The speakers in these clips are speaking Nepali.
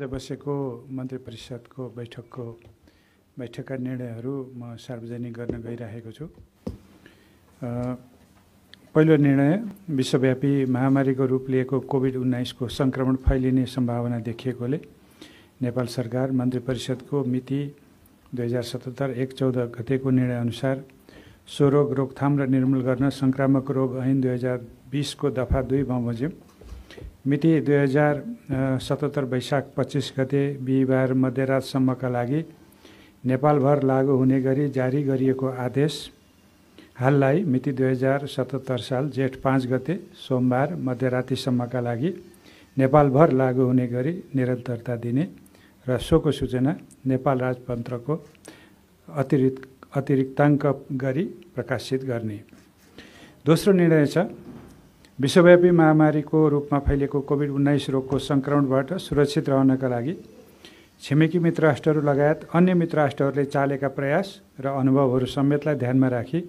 बसेको मन्त्री परिषदको बैठकका निर्णयहरू म सार्वजनिक गर्न गइरहेको छु। पहिलो निर्णय, विश्वव्यापी महामारीको रूप लिएको कोभिड-19 को संक्रमण फैलिने सम्भावना देखिएकोले नेपाल सरकार मन्त्री परिषदको मिति 2077 1/14 गतेको निर्णय अनुसार सो रोग रोकथाम र निर्मूल गर्न संक्रामक रोग ऐन 2020 को दफा 2 बमोजिम मिति 2077 वैशाख 25 गते बिहिबार मध्यरातसम्मका लागि नेपालभर लागू हुने गरी जारी गरिएको आदेश हाललाई मिति 2077 साल जेठ 5 गते सोमबार मध्यरातिसम्मका लागि नेपालभर लागू हुने गरी निरन्तरता दिने र सोको सूचना नेपाल राजपत्रको अतिरिक्ताङ्क गरी प्रकाशित गर्ने। दोस्रो निर्णय छ, विश्वव्यापी महामारीको रूपमा फैलिएको कोभिड-19 रोगको संक्रमणबाट सुरक्षित रहनका लागि छिमेकी मित्र राष्ट्रहरू लगायत अन्य मित्र राष्ट्रहरूले चालेका प्रयास र अनुभवहरू समेतलाई ध्यानमा राखी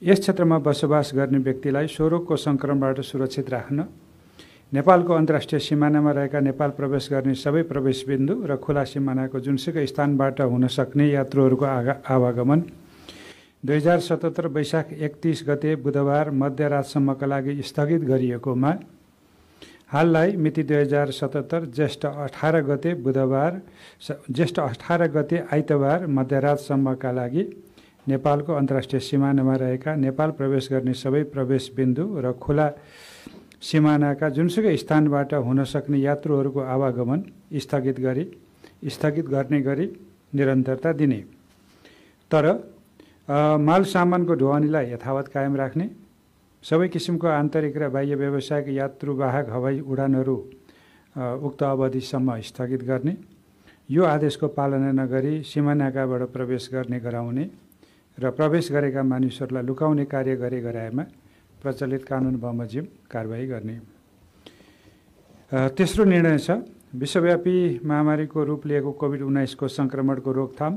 यस क्षेत्रमा बसोबास गर्ने व्यक्तिलाई सो रोगको संक्रमणबाट सुरक्षित राख्न नेपालको अन्तर्राष्ट्रिय सीमानामा रहेका नेपाल प्रवेश गर्ने सबै प्रवेश बिन्दु र खुला सीमानाको जुनसुकै स्थानबाट हुन सक्ने यात्रुहरूको आवागमन 2077 वैशाख 31 गते बुधबार मध्यरातसम्मका लागि स्थगित गरिएकोमा हाललाई मिति 2077 ज्येष्ठ 18 गते बुधबार ज्येष्ठ 18 गते आइतबार मध्यरातसम्मका लागि नेपालको अन्तर्राष्ट्रिय सीमानामा रहेका नेपाल प्रवेश गर्ने सबै प्रवेश बिन्दु र खुला सीमानाका जुनसुकै स्थानबाट हुन सक्ने यात्रुहरूको आवागमन स्थगित गर्ने गरी निरन्तरता दिने, तर माल सामानको ढुवानीलाई यथावत कायम राख्ने, सबै किसिमको आन्तरिक र बाह्य व्यावसायिक यात्रुवाहक हवाई उडानहरू उक्त अवधिसम्म स्थगित गर्ने, यो आदेशको पालना नगरी सीमानाकाबाट प्रवेश गर्ने गराउने र प्रवेश गरेका मानिसहरूलाई लुकाउने कार्य गराएमा प्रचलित कानुन बमोजिम कारबाही गर्ने। तेस्रो निर्णय छ, विश्वव्यापी महामारीको रूप लिएको कोभिड-19 को संक्रमणको रोकथाम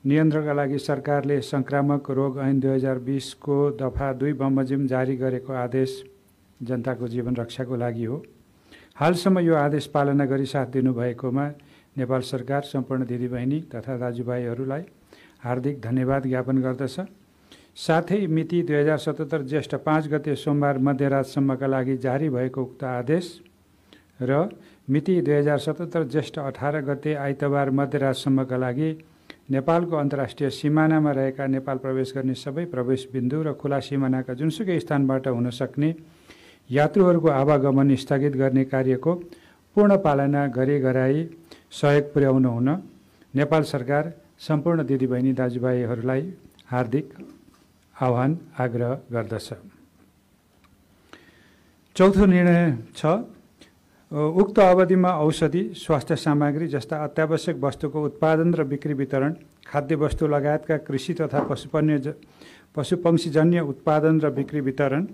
नियन्त्रणका लागि सरकारले संक्रामक रोग ऐन 2020 को दफा 2 बमोजिम जारी गरेको आदेश जनताको जीवन रक्षाको लागि हो। हालसम्म यो आदेश पालना गरी साथ दिनुभएकोमा नेपाल सरकार सम्पूर्ण दिदीबहिनी तथा दाजुभाइहरूलाई हार्दिक धन्यवाद ज्ञापन गर्दछ। साथै मिति 2077 ज्येष्ठ 5 गते सोमबार मध्यरातसम्मका लागि जारी भएको उक्त आदेश र मिति 2077 ज्येष्ठ 18 गते आइतबार मध्यरातसम्मका लागि नेपालको अन्तर्राष्ट्रिय सीमानामा रहेका नेपाल प्रवेश गर्ने सबै प्रवेश बिन्दु र खुला सीमानाका जुनसुकै स्थानबाट हुन सक्ने यात्रुहरूको आवागमन स्थगित गर्ने कार्यको पूर्ण पालना गराई सहयोग पुर्याउन हुन नेपाल सरकार सम्पूर्ण दिदीबहिनी दाजुभाइहरूलाई हार्दिक आह्वान आग्रह गर्दछ। चौथो निर्णय छ, उक्त अवधिमा औषधि, स्वास्थ्य सामग्री जस्ता अत्यावश्यक वस्तुको उत्पादन र बिक्री वितरण, खाद्य वस्तु लगायतका कृषि तथा पशुपक्षीजन्य उत्पादन र बिक्री वितरण,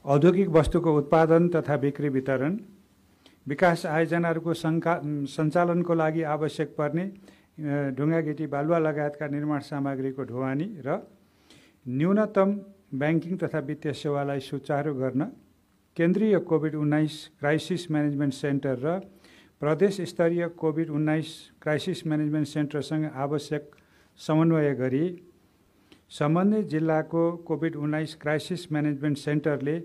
औद्योगिक वस्तुको उत्पादन तथा बिक्री वितरण, विकास आयोजनाहरूको सञ्चालनको लागि आवश्यक पर्ने ढुङ्गागिटी बालुवा लगायतका निर्माण सामग्रीको ढुवानी र न्यूनतम ब्याङ्किङ तथा वित्तीय सेवालाई सुचारू गर्न केन्द्रीय कोभिड-19 क्राइसिस म्यानेजमेन्ट सेन्टर र प्रदेश स्तरीय कोभिड-19 क्राइसिस म्यानेजमेन्ट सेन्टरसँग आवश्यक समन्वय गरी सम्बन्धित जिल्लाको कोभिड-19 क्राइसिस म्यानेजमेन्ट सेन्टरले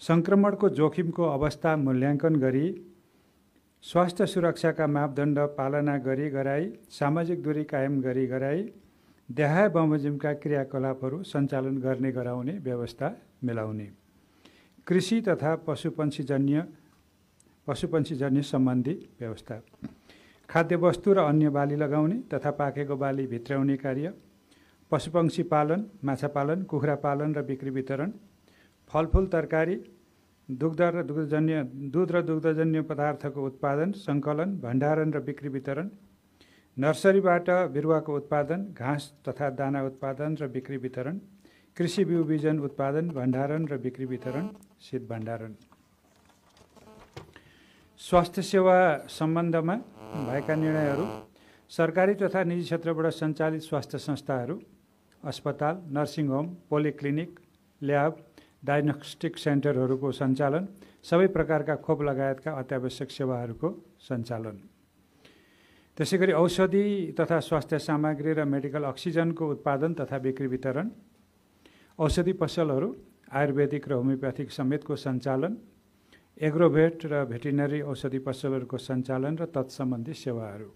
सङ्क्रमणको जोखिमको अवस्था मूल्याङ्कन गरी स्वास्थ्य सुरक्षाका मापदण्ड पालना गराई सामाजिक दूरी कायम गराई देहाय बमोजिमका क्रियाकलापहरू सञ्चालन गर्ने गराउने व्यवस्था मिलाउने, कृषि तथा पशुपक्षीजन्य सम्बन्धी व्यवस्था, खाद्य वस्तु र अन्य बाली लगाउने तथा पाकेको बाली भित्राउने कार्य, पशुपक्षी पालन, माछा पालन, कुखुरा पालन र बिक्री वितरण, फलफुल तरकारी, दुध र दुग्धजन्य पदार्थको उत्पादन, सङ्कलन, भण्डारण र बिक्री वितरण, नर्सरीबाट बिरुवाको उत्पादन, घाँस तथा दाना उत्पादन र बिक्री वितरण, कृषि बिउ बिजन उत्पादन, भण्डारण र बिक्री वितरण, शीत भण्डारण। स्वास्थ्य सेवा सम्बन्धमा भएका निर्णयहरू, सरकारी तथा निजी क्षेत्रबाट सञ्चालित स्वास्थ्य संस्थाहरू, अस्पताल, nursing home, polyclinic, lab, diagnostic सेन्टरहरूको सञ्चालन सबै प्रकारका खोप लगायतका अत्यावश्यक सेवाहरूको सञ्चालन। त्यसैगरी औषधि तथा स्वास्थ्य सामग्री र मेडिकल अक्सिजनको उत्पादन तथा बिक्री वितरण, औषधि पसलहरू, आयुर्वेदिक र होमियोप्याथिक समेतको सञ्चालन, एग्रोभेट र भेटिनरी औषधि पसलहरूको सञ्चालन र तत्सम्बन्धी सेवाहरू।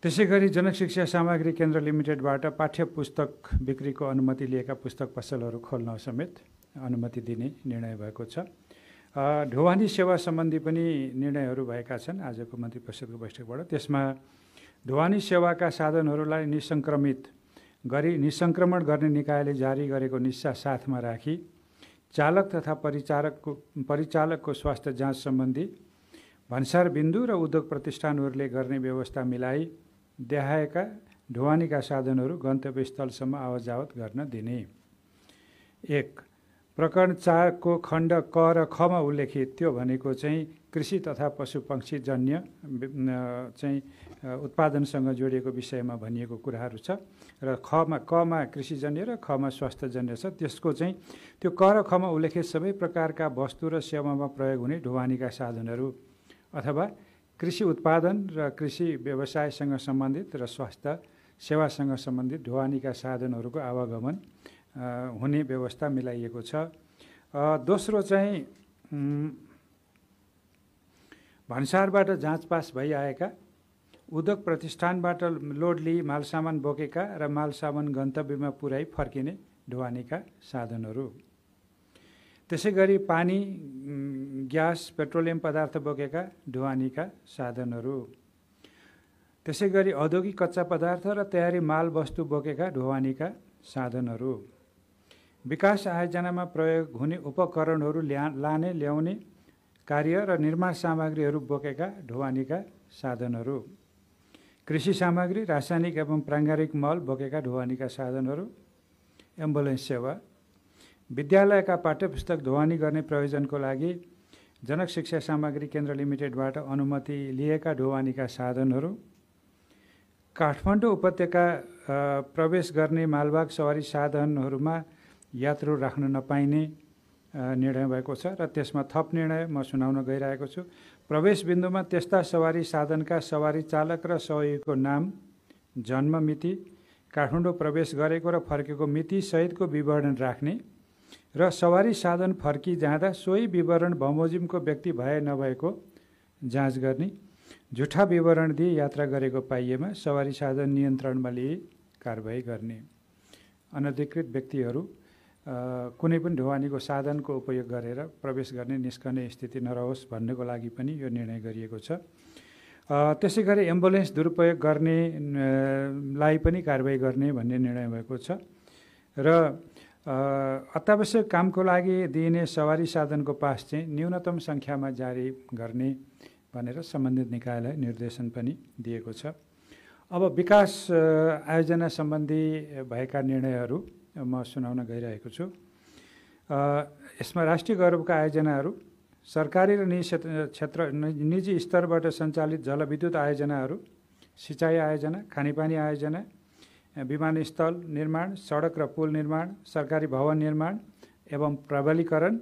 त्यसैगरी जनशिक्षा सामग्री केन्द्र लिमिटेडबाट पाठ्य पुस्तक बिक्रीको अनुमति लिएका पुस्तक पसलहरू खोल्न समेत अनुमति दिने निर्णय भएको छ। ढुवानी सेवा सम्बन्धी पनि निर्णयहरू भएका छन् आजको मन्त्री परिषदको बैठकबाट। त्यसमा ढुवानी सेवाका साधनहरूलाई निसङ्क्रमण गर्ने निकायले जारी गरेको निस्सा साथमा राखी चालक तथा परिचालकको स्वास्थ्य जाँच सम्बन्धी भन्सार बिन्दु र उद्योग प्रतिष्ठानहरूले गर्ने व्यवस्था मिलाई देखाएका ढुवानीका साधनहरू गन्तव्यस्थलसम्म आवतजावत गर्न दिने। 1. प्रकरण 4 को खण्ड क र खमा उल्लेखित त्यो भनेको चाहिँ कृषि तथा पशुपक्षी जन्य चाहिँ उत्पादनसँग जोडिएको विषयमा भनिएको कुराहरू छ र कमा कृषिजन्य र खमा स्वास्थ्यजन्य छ। त्यसको चाहिँ त्यो क र खमा उल्लेखित सबै प्रकारका वस्तु र सेवामा प्रयोग हुने ढुवानीका साधनहरू अथवा कृषि उत्पादन र कृषि व्यवसायसँग सम्बन्धित र स्वास्थ्य सेवासँग सम्बन्धित ढुवानीका साधनहरूको आवागमन हुने व्यवस्था मिलाइएको छ। दोस्रो चाहिँ भन्सारबाट जाँच पास भइआएका उद्योग प्रतिष्ठानबाट लोड लिई मालसामान बोकेका र मालसामान गन्तव्यमा पुर्याई फर्किने ढुवानीका साधनहरू। त्यसै गरी पानी, ग्यास, पेट्रोलियम पदार्थ बोकेका ढुवानीका साधनहरू। त्यसै गरी औद्योगिक कच्चा पदार्थ र तयारी माल वस्तु बोकेका ढुवानीका साधनहरू। विकास आयोजनामा प्रयोग हुने उपकरणहरू लाने ल्याउने कार्य र निर्माण सामग्रीहरू बोकेका ढुवानीका साधनहरू। कृषि सामग्री, रासायनिक एवं प्राङ्गारिक मल बोकेका ढुवानीका साधनहरू। एम्बुलेन्स सेवा। विद्यालयका पाठ्यपुस्तक ढुवानी गर्ने प्रयोजनको लागि जनक शिक्षा सामग्री केन्द्र लिमिटेडबाट अनुमति लिएका ढुवानीका साधनहरू। काठमाडौँ उपत्यका प्रवेश गर्ने मालवाहक सवारी साधनहरूमा यात्रु राख्न नपाइने निर्णय भएको छ र त्यसमा थप निर्णय म सुनाउन गइरहेको छु। प्रवेश बिन्दुमा त्यस्ता सवारी साधनका सवारी चालक र सहयोगीको नाम, जन्म मिति, काठमाडौँ प्रवेश गरेको र फर्केको मिति सहितको विवरण राख्ने र सवारी साधन फर्की जाँदा सोही विवरण बमोजिमको व्यक्ति भए नभएको जाँच गर्ने। झुठा विवरण दिई यात्रा गरेको पाइएमा सवारी साधन नियन्त्रणमा लिई कारबाही गर्ने। अनधिकृत व्यक्तिहरू कुनै पनि ढुवानीको साधनको उपयोग गरेर प्रवेश गर्ने निस्कने स्थिति नरहोस् भन्नको लागि पनि यो निर्णय गरिएको छ। त्यसै गरी एम्बुलेन्स दुरुपयोग गर्नेलाई पनि कारबाही गर्ने भन्ने निर्णय भएको छ र अत्यावश्यक कामको लागि दिइने सवारी साधनको पास चाहिँ न्यूनतम सङ्ख्यामा जारी गर्ने भनेर सम्बन्धित निकायलाई निर्देशन पनि दिएको छ। अब विकास आयोजना सम्बन्धी भएका निर्णयहरू म सुनाउन गइरहेको छु। यसमा राष्ट्रिय गौरवका आयोजनाहरू, सरकारी र निजी स्तरबाट सञ्चालित जलविद्युत आयोजनाहरू, सिँचाइ आयोजना, खानेपानी आयोजना, विमानस्थल निर्माण, सडक र पुल निर्माण, सरकारी भवन निर्माण एवं प्रबलीकरण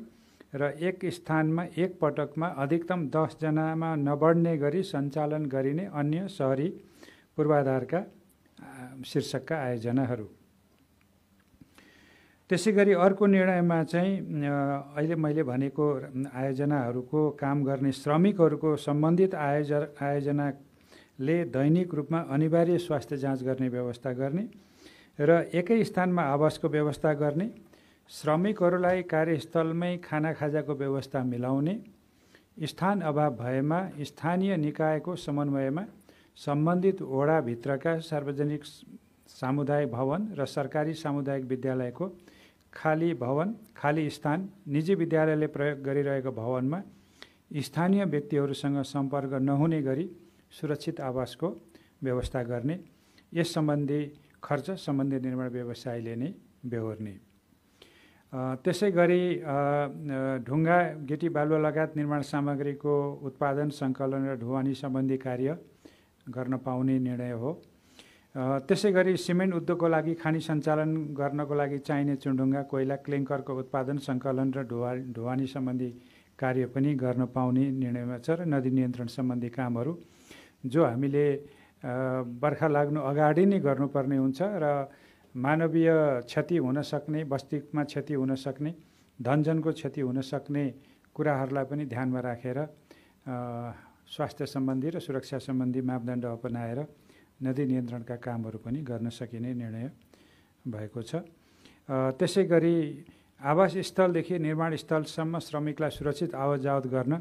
र एक स्थानमा एक पटकमा अधिकतम 10 जनामा नबढ्ने गरी सञ्चालन गरिने अन्य सहरी पूर्वाधारका शीर्षकका आयोजनाहरू। त्यसै गरी अर्को निर्णयमा चाहिँ अहिले मैले भनेको आयोजनाहरूको काम गर्ने श्रमिकहरूको सम्बन्धित आयोजनाले दैनिक रूपमा अनिवार्य स्वास्थ्य जाँच गर्ने व्यवस्था गर्ने र एकै स्थानमा आवासको व्यवस्था गर्ने, श्रमिकहरूलाई कार्यस्थलमै खाना खाजाको व्यवस्था मिलाउने, स्थान अभाव भएमा स्थानीय निकायको समन्वयमा सम्बन्धित वडाभित्रका सार्वजनिक सामुदायिक भवन र सरकारी सामुदायिक विद्यालयको खाली भवन, खाली स्थान, निजी विद्यालयले प्रयोग गरिरहेको भवनमा स्थानीय व्यक्तिहरूसँग सम्पर्क नहुने गरी सुरक्षित आवासको व्यवस्था गर्ने। यस सम्बन्धी खर्च सम्बन्धित निर्माण व्यवसायीले नै बेहोर्ने। त्यसै गरी ढुङ्गा, गिटी, बालुवा लगायत निर्माण सामग्रीको उत्पादन, सङ्कलन र ढुवानी सम्बन्धी कार्य गर्न पाउने निर्णय हो। त्यसै गरी सिमेन्ट उद्योगको लागि खानी सञ्चालन गर्नको लागि चाहिने चुनढुङ्गा, कोइला, क्लिङ्करको उत्पादन, सङ्कलन र ढुवानी सम्बन्धी कार्य पनि गर्न पाउने निर्णयमा छ। र नदी नियन्त्रण सम्बन्धी कामहरू जो हामीले बर्खा लाग्नु अगाडि नै गर्नुपर्ने हुन्छ र मानवीय क्षति हुन सक्ने, बस्तीमा क्षति हुन सक्ने, धनजनको क्षति हुन सक्ने कुराहरूलाई पनि ध्यानमा राखेर स्वास्थ्य सम्बन्धी र सुरक्षा सम्बन्धी मापदण्ड अपनाएर नदी नियन्त्रणका कामहरू पनि गर्न सकिने निर्णय भएको छ। त्यसै गरी आवास स्थलदेखि निर्माण स्थलसम्म श्रमिकलाई सुरक्षित आवत जावत गर्न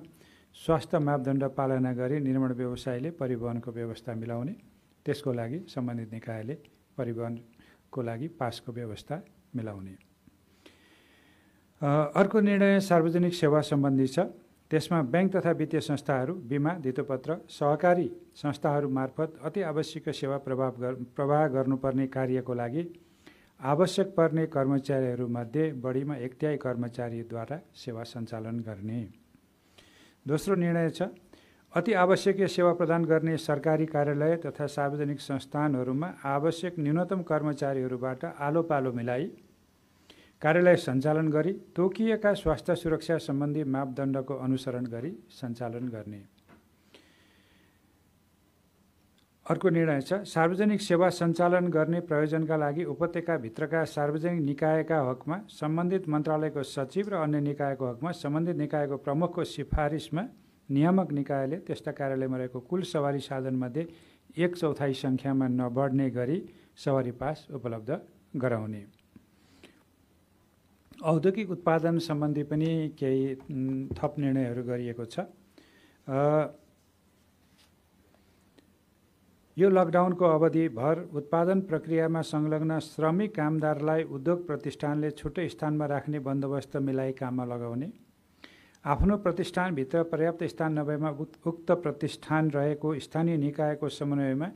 स्वास्थ्य मापदण्ड पालना गरी निर्माण व्यवसायले परिवहनको व्यवस्था मिलाउने, त्यसको लागि सम्बन्धित निकायले परिवहनको लागि पासको व्यवस्था मिलाउने। अर्को निर्णय सार्वजनिक सेवा सम्बन्धी छ। त्यसमा ब्याङ्क तथा वित्तीय संस्थाहरू, बिमा, धितोपत्र, सहकारी संस्थाहरू मार्फत अति आवश्यक सेवा प्रवाह गर्नुपर्ने कार्यको लागि आवश्यक पर्ने कर्मचारीहरूमध्ये बढीमा 1/3 कर्मचारीद्वारा सेवा सञ्चालन गर्ने। दोस्रो निर्णय छ, अति आवश्यकीय सेवा प्रदान गर्ने सरकारी कार्यालय तथा सार्वजनिक संस्थानहरूमा आवश्यक न्यूनतम कर्मचारीहरूबाट आलो पालो मिलाई कार्यालय सञ्चालन गरी तोकिएका स्वास्थ्य सुरक्षा सम्बन्धी मापदण्डको अनुसरण गरी सञ्चालन गर्ने। अर्को निर्णय छ, सार्वजनिक सेवा सञ्चालन गर्ने प्रयोजनका लागि उपत्यकाभित्रका सार्वजनिक निकायका हकमा सम्बन्धित मन्त्रालयको सचिव र अन्य निकायको हकमा सम्बन्धित निकायको प्रमुखको सिफारिसमा नियामक निकायले त्यस्ता कार्यालयमा रहेको कुल सवारी साधनमध्ये 1/4 सङ्ख्यामा नबढ्ने गरी सवारी पास उपलब्ध गराउने। औद्योगिक उत्पादन सम्बन्धी पनि केही थप निर्णयहरू गरिएको छ। यो लकडाउनको अवधिभर उत्पादन प्रक्रियामा संलग्न श्रमिक कामदारलाई उद्योग प्रतिष्ठानले छुट्टै स्थानमा राख्ने बन्दोबस्त मिलाई काममा लगाउने, आफ्नो प्रतिष्ठानभित्र पर्याप्त स्थान नभएमा उक्त प्रतिष्ठान रहेको स्थानीय निकायको समन्वयमा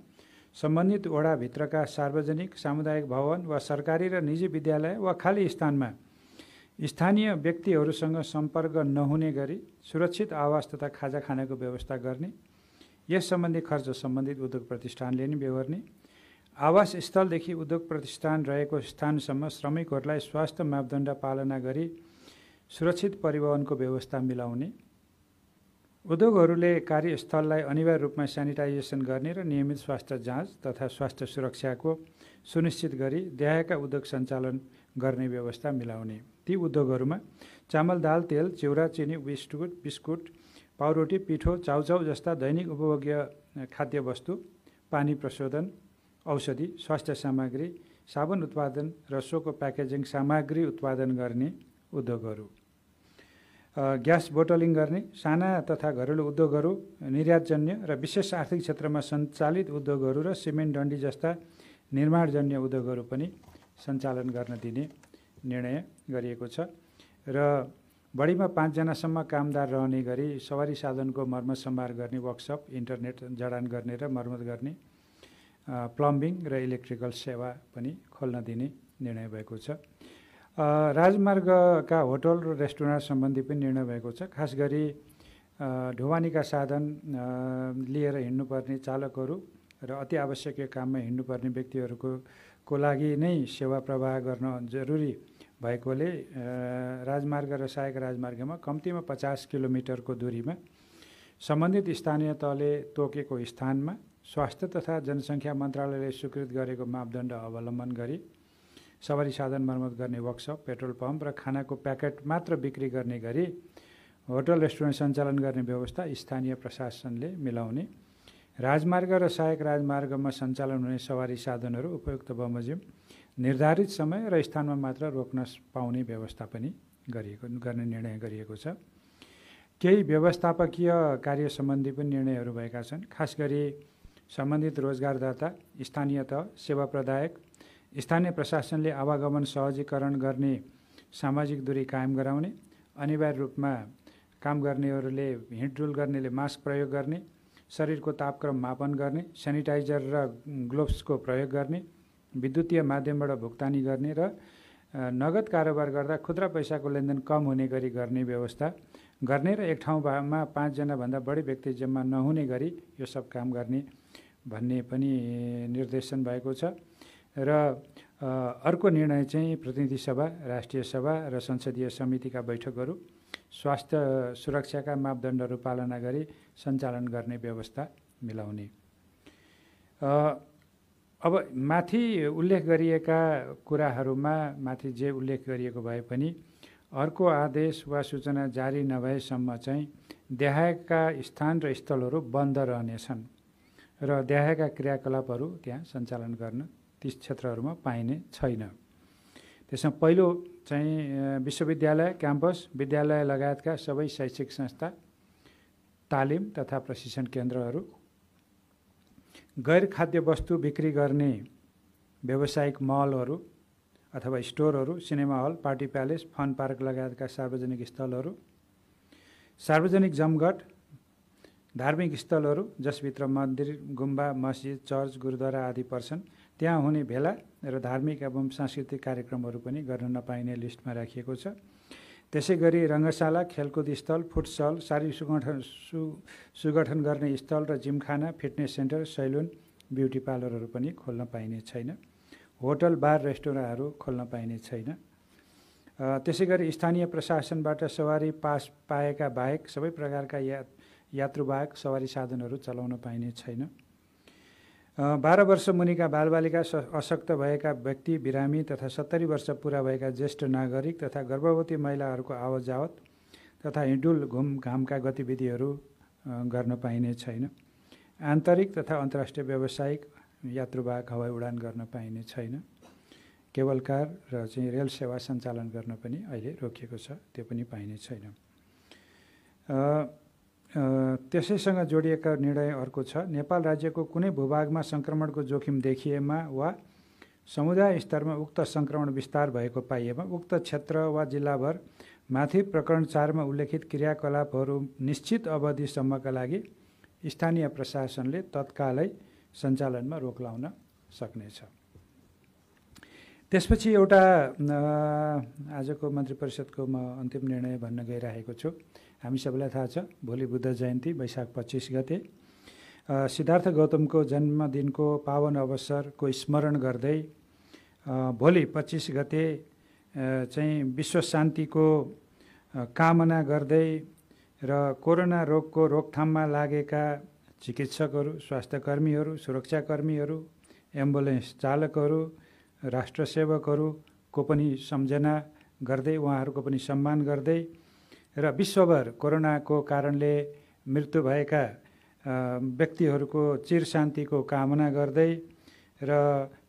सम्बन्धित वडाभित्रका सार्वजनिक, सामुदायिक भवन वा सरकारी र निजी विद्यालय वा खाली स्थानमा स्थानीय व्यक्तिहरूसँग सम्पर्क नहुने गरी सुरक्षित आवास तथा खाजा खानाको व्यवस्था गर्ने, यस सम्बन्धी खर्च सम्बन्धित उद्योग प्रतिष्ठानले नै बेहोर्ने, आवास स्थलदेखि उद्योग प्रतिष्ठान रहेको स्थानसम्म श्रमिकहरूलाई स्वास्थ्य मापदण्ड पालना गरी सुरक्षित परिवहनको व्यवस्था मिलाउने, उद्योगहरूले कार्यस्थललाई अनिवार्य रूपमा सेनिटाइजेसन गर्ने र नियमित स्वास्थ्य जाँच तथा स्वास्थ्य सुरक्षाको सुनिश्चित गरी देहायका उद्योग सञ्चालन गर्ने व्यवस्था मिलाउने। ती उद्योगहरूमा चामल, दाल, तेल, चिउरा, चिनी, बिस्कुट, पाउरोटी, पिठो, चाउचाउ जस्ता दैनिक उपभोग्य खाद्य वस्तु, पानी प्रशोधन, औषधि, स्वास्थ्य सामग्री, साबुन उत्पादन र सोको प्याकेजिङ सामग्री उत्पादन गर्ने उद्योगहरू, ग्यास बोटलिङ गर्ने साना तथा घरेलु उद्योगहरू, निर्यातजन्य र विशेष आर्थिक क्षेत्रमा सञ्चालित उद्योगहरू र सिमेन्ट डन्डी जस्ता निर्माणजन्य उद्योगहरू पनि सञ्चालन गर्न दिने निर्णय गरिएको छ। र बढीमा 5 जनासम्म कामदार रहने गरी सवारी साधनको मर्मत सम्भार गर्ने वर्कसप, इन्टरनेट जडान गर्ने र मर्मत गर्ने, प्लम्बिङ र इलेक्ट्रिकल सेवा पनि खोल्न दिने निर्णय भएको छ। राजमार्गका होटल र रेस्टुरेन्ट सम्बन्धी पनि निर्णय भएको छ। खास गरी ढुवानीका साधन लिएर हिँड्नुपर्ने चालकहरू र अति आवश्यकीय काममा हिँड्नुपर्ने व्यक्तिहरूको लागि नै सेवा प्रवाह गर्न जरुरी भएकोले राजमार्ग र सहायक राजमार्गमा कम्तीमा 50 किलोमिटरको दूरीमा सम्बन्धित स्थानीय तहले तोकेको स्थानमा स्वास्थ्य तथा जनसङ्ख्या मन्त्रालयले स्वीकृत गरेको मापदण्ड अवलम्बन गरी सवारी साधन मर्मत गर्ने वर्कसप, पेट्रोल पम्प र खानाको प्याकेट मात्र बिक्री गर्ने गरी होटल रेस्टुरेन्ट सञ्चालन गर्ने व्यवस्था स्थानीय प्रशासनले मिलाउने, राजमार्ग र सहायक राजमार्गमा सञ्चालन हुने सवारी साधनहरू उपयुक्त बमोजिम निर्धारित समय र स्थानमा मात्र रोक्न पाउने व्यवस्था पनि गर्ने निर्णय गरिएको छ। केही व्यवस्थापकीय कार्य सम्बन्धी पनि निर्णयहरू भएका छन्। खास गरी सम्बन्धित रोजगारदाता, स्थानीय तह, सेवा प्रदायक, स्थानीय प्रशासनले आवागमन सहजीकरण गर्ने सामाजिक दूरी कायम गराउने, अनिवार्य रूपमा काम गर्नेहरूले हिँडडुल गर्नेले मास्क प्रयोग गर्ने, शरीरको तापक्रम मापन गर्ने, सेनिटाइजर र ग्लोभ्सको प्रयोग गर्ने, विद्युतीय माध्यमबाट भुक्तानी गर्ने र नगद कारोबार गर्दा खुद्रा पैसाको लेनदेन कम हुने गरी गर्ने व्यवस्था गर्ने र एक ठाउँमा 5 जनाभन्दा बढी व्यक्ति जम्मा नहुने गरी यो सब काम गर्ने भन्ने पनि निर्देशन भएको छ। र अर्को निर्णय चाहिँ प्रतिनिधि सभा, राष्ट्रिय सभा र संसदीय समितिका बैठकहरू स्वास्थ्य सुरक्षाका मापदण्डहरू पालना गरी सञ्चालन गर्ने व्यवस्था मिलाउने। अब माथि उल्लेख गरिएका कुराहरूमा माथि जे उल्लेख गरिएको भए पनि अर्को आदेश वा सूचना जारी नभएसम्म चाहिँ देहायका स्थान र स्थलहरू बन्द रहनेछन् र देहायका क्रियाकलापहरू त्यहाँ सञ्चालन गर्न ती क्षेत्रहरूमा पाइने छैन। त्यसमा पहिलो चाहिँ विश्वविद्यालय, क्याम्पस, विद्यालय लगायतका सबै शैक्षिक संस्था, तालिम तथा प्रशिक्षण केन्द्रहरू, गैर खाद्य वस्तु बिक्री गर्ने व्यावसायिक मलहरू अथवा स्टोरहरू, cinema hall, party palace, fun park लगायतका सार्वजनिक स्थलहरू, सार्वजनिक जमघट, धार्मिक स्थलहरू जसभित्र मन्दिर, गुम्बा, मस्जिद, चर्च, गुरुद्वारा आदि पर्छन्, त्यहाँ हुने भेला र धार्मिक एवं सांस्कृतिक कार्यक्रमहरू पनि गर्न नपाइने लिस्टमा राखिएको छ। त्यसै गरी रङ्गशाला, खेलकुद स्थल, फुटसल, शारीरिक सुगठन गर्ने स्थल र gymkhana, fitness centre, salon, beauty पार्लरहरू पनि खोल्न पाइने छैन। होटल, बार, रेस्टुरेन्टहरू खोल्न पाइने छैन। त्यसै गरी स्थानीय प्रशासनबाट सवारी पास पाएका बाहेक सबै प्रकारका यात्रुवाहक सवारी साधनहरू चलाउन पाइने छैन। 12 वर्ष मुनिका बालबालिका, अशक्त भएका व्यक्ति, बिरामी तथा 70 वर्ष पुरा भएका ज्येष्ठ नागरिक तथा गर्भवती महिलाहरूको आवत जावत तथा हिँडुल घुमघामका गतिविधिहरू गर्न पाइने छैन। आन्तरिक तथा अन्तर्राष्ट्रिय व्यावसायिक यात्रुवाहक हवाई उडान गर्न पाइने छैन। केबल कार र चाहिँ रेल सेवा सञ्चालन गर्न पनि अहिले रोकिएको छ, त्यो पनि पाइने छैन। त्यसैसँग जोडिएका निर्णय अर्को छ, नेपाल राज्यको कुनै भूभागमा सङ्क्रमणको जोखिम देखिएमा वा समुदाय स्तरमा उक्त सङ्क्रमण विस्तार भएको पाइएमा उक्त क्षेत्र वा जिल्लाभर माथि प्रकरण 4 मा उल्लेखित क्रियाकलापहरू निश्चित अवधिसम्मका लागि स्थानीय प्रशासनले तत्कालै सञ्चालनमा रोक लाउन सक्नेछ। त्यसपछि एउटा आजको मन्त्री परिषदको म अन्तिम निर्णय भन्न गइरहेको छु। हामी सबैलाई थाहा छ, भोलि बुद्ध जयन्ती वैशाख 25 गते सिद्धार्थ गौतमको जन्मदिनको पावन अवसरको स्मरण गर्दै भोलि 25 गते चाहिँ विश्व शान्तिको कामना गर्दै र कोरोना रोगको रोकथाममा लागेका चिकित्सकहरू, स्वास्थ्यकर्मीहरू, सुरक्षाकर्मीहरू, एम्बुलेन्स चालकहरू, राष्ट्रसेवकहरूको पनि सम्झना गर्दै, उहाँहरूको पनि सम्मान गर्दै र विश्वभर कोरोनाको कारणले मृत्यु भएका व्यक्तिहरूको चिर शान्तिको कामना गर्दै र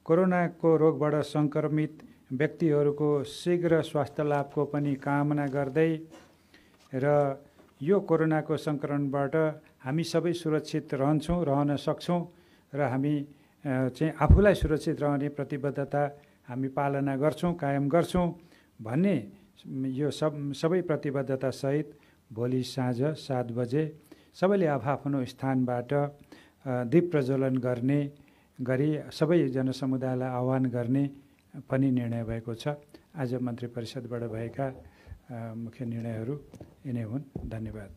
कोरोनाको रोगबाट सङ्क्रमित व्यक्तिहरूको शीघ्र स्वास्थ्य लाभको पनि कामना गर्दै र यो कोरोनाको सङ्क्रमणबाट हामी सबै सुरक्षित रहन सक्छौँ र हामी चाहिँ आफूलाई सुरक्षित रहने प्रतिबद्धता हामी पालना गर्छौँ, कायम गर्छौँ भन्ने यो सबै प्रतिबद्धतासहित भोलि साँझ 7 बजे सबैले आफआफ्नो स्थानबाट दीप प्रज्वलन गर्ने गरी सबै जनसमुदायलाई आह्वान गर्ने पनि निर्णय भएको छ। आज मन्त्री परिषदबाट भएका मुख्य निर्णयहरू यिनै हुन्। धन्यवाद।